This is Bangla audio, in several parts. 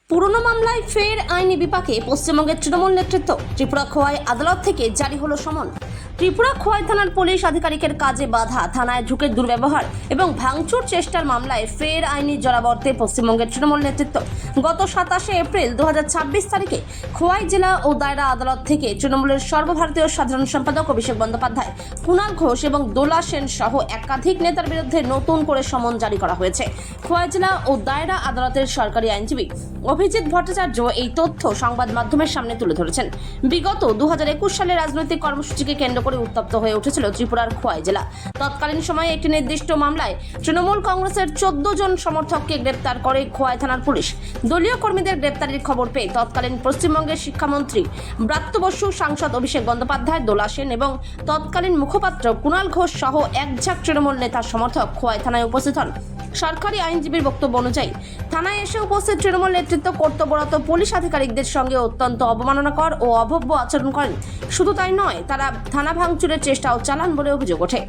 পুরনো মামলায় ফের আইনি বিপাকে পশ্চিমবঙ্গের তৃণমূল নেতৃত্ব। ত্রিপুরা খোয়াই আদালত থেকে জারি হলো সমন। ত্রিপুরা খোয়াই থানার পুলিশ আধিকারিকের কাজে বাধা, থানায় ঢুকে দুর্ব্যবহার এবং ভাঙচুর চেষ্টার মামলায় ফের আইনি জলাবর্তে পশ্চিমবঙ্গের তৃণমূল নেতৃত্ব। গত 27 এপ্রিল 2026 তারিখে খোয়াই জেলা ও দায়রা আদালত থেকে তৃণমূলের সর্বভারতীয় সাধারণ সম্পাদক অভিষেক বন্দ্যোপাধ্যায়, কুণাল ঘোষ এবং দোলা সেন সহ একাধিক নেতার বিরুদ্ধে নতুন করে সমন জারি করা হয়েছে। খোয়াই জেলা ও দায়রা আদালতের সরকারি আইনজীবী অভিজিৎ ভট্টাচার্য এই তথ্য সংবাদ মাধ্যমের সামনে তুলে ধরেছেন। বিগত 2021 সালে রাজনৈতিক কর্মসূচিকে কেন্দ্র করে উত্তপ্ত হয়ে উঠেছিল ত্রিপুরার খোয়াই জেলা। তৎকালীন সময়ে একটি নির্দিষ্ট মামলায় তৃণমূল কংগ্রেসের 14 জন সমর্থককে গ্রেপ্তার করে খোয়াই থানার পুলিশ। দলীয় কর্মীদের গ্রেপ্তারের খবর পেয়ে তৎকালীন পশ্চিমবঙ্গের শিক্ষামন্ত্রী ব্রাত্য বসু, সাংসদ অভিষেক বন্দ্যোপাধ্যায়, দোলা সেন এবং তৎকালীন মুখপাত্র কুণাল ঘোষ সহ একঝাঁক তৃণমূল নেতার সমর্থক খোয়াই থানায় উপস্থিত হন। সরকারি আইনজীবীর বক্তব্য অনুযায়ী থানায় এসে উপস্থিত তৃণমূল নেতৃত্ব কর্তব্যরত পুলিশ আধিকারিকদের সঙ্গে অত্যন্ত অবমাননাকর ও অভব্য আচরণ করেন। শুধু তাই নয়, তারা থানা ভাঙচুরের চেষ্টাও চালান বলে অভিযোগ ওঠে।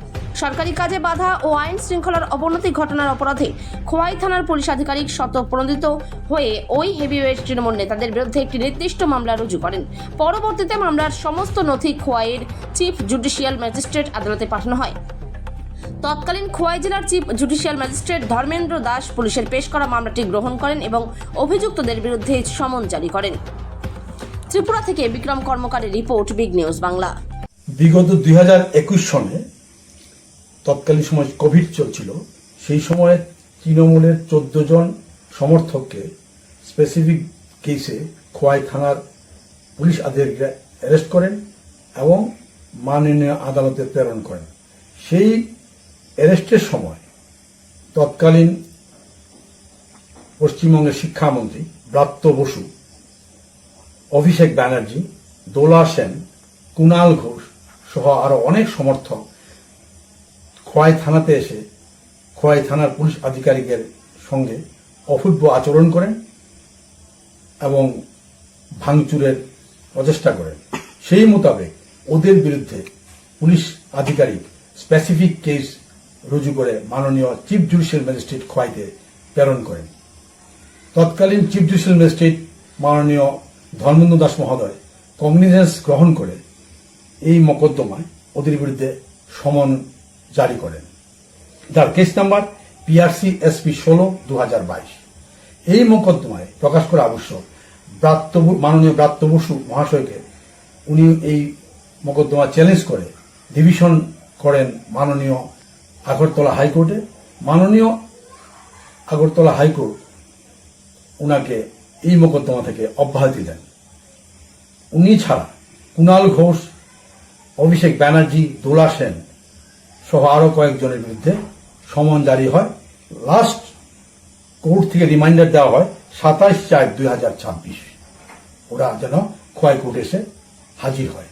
সরকারি কাজে বাধা ও আইন শৃঙ্খলার অবনতি ঘটনার অপরাধে খোয়াই থানার পুলিশ আধিকারিক স্বতঃপ্রণোদিত হয়ে ওই হেভিওয়েট তৃণমূল নেতাদের বিরুদ্ধে একটি নির্দিষ্ট মামলা রুজু করেন। পরবর্তীতে মামলার সমস্ত নথি খোয়াইয়ের চিফ জুডিশিয়াল ম্যাজিস্ট্রেট আদালতে পাঠানো হয়। তৎকালীন খোয়াই জেলার chief judicial magistrate Dharmendra Das পুলিশের পেশ করা মামলাটি গ্রহণ করেন এবং অভিযুক্তদের বিরুদ্ধে সমন জারি করেন। ত্রিপুরা থেকে বিক্রম কর্মকারের রিপোর্ট, বিগ নিউজ বাংলা। বিগত 2021 সনে তৎকালীন সময় কোভিড চলছিল, সেই সময়ে তৃণমূলের 14 জন সমর্থককে স্পেসিফিক কেসে খোয়াই থানার পুলিশ আধিকারিকরা অ্যারেস্ট করেন এবং মাননীয় আদালতে প্রেরণ করেন। সেই অ্যারেস্টের সময় তৎকালীন পশ্চিমবঙ্গের শিক্ষামন্ত্রী ব্রাত্য বসু, অভিষেক ব্যানার্জি, দোলা সেন, কুণাল ঘোষ সহ আরো অনেক সমর্থক খোয়াই থানাতে এসে খোয়াই থানার পুলিশ আধিকারিকের সঙ্গে অভব্য আচরণ করেন এবং ভাঙচুরের প্রচেষ্টা করেন। সেই মোতাবেক ওদের বিরুদ্ধে পুলিশ আধিকারিক স্পেসিফিক কেস রুজু করে মাননীয় চিফ জুডিশিয়াল ম্যাজিস্ট্রেট খোয়াইতে প্রেরণ করেন। তৎকালীন চিফ জুডিশিয়াল ম্যাজিস্ট্রেট মাননীয় ধর্মেন্দ্র দাস মহোদয় কগনিজেন্স গ্রহণ করে এই মোকদ্দমায় ওদের বিরুদ্ধে সমন জারি করেন, যার কেস নাম্বার PRC SP 16/2022। এই মোকদ্দমায় প্রকাশ করা আবশ্যক মাননীয় ব্রাত্য বসু মহাশয়কে উনি এই মোকদ্দমা চ্যালেঞ্জ করে ডিভিশন করেন মাননীয় আগরতলা হাইকোর্টে। মাননীয় আগরতলা হাইকোর্ট উনাকে এই মোকদ্দমা থেকে অব্যাহতি দেন। উনি ছাড়া কুণাল ঘোষ, অভিষেক ব্যানার্জি, দোলা সেন সহ আরো কয়েকজনের বিরুদ্ধে সমন জারি হয়। লাস্ট কোর্ট থেকে রিমাইন্ডার দেওয়া হয় 27/4/2026 ওরা যেন খোয়াই কোর্টে এসে হাজির হয়।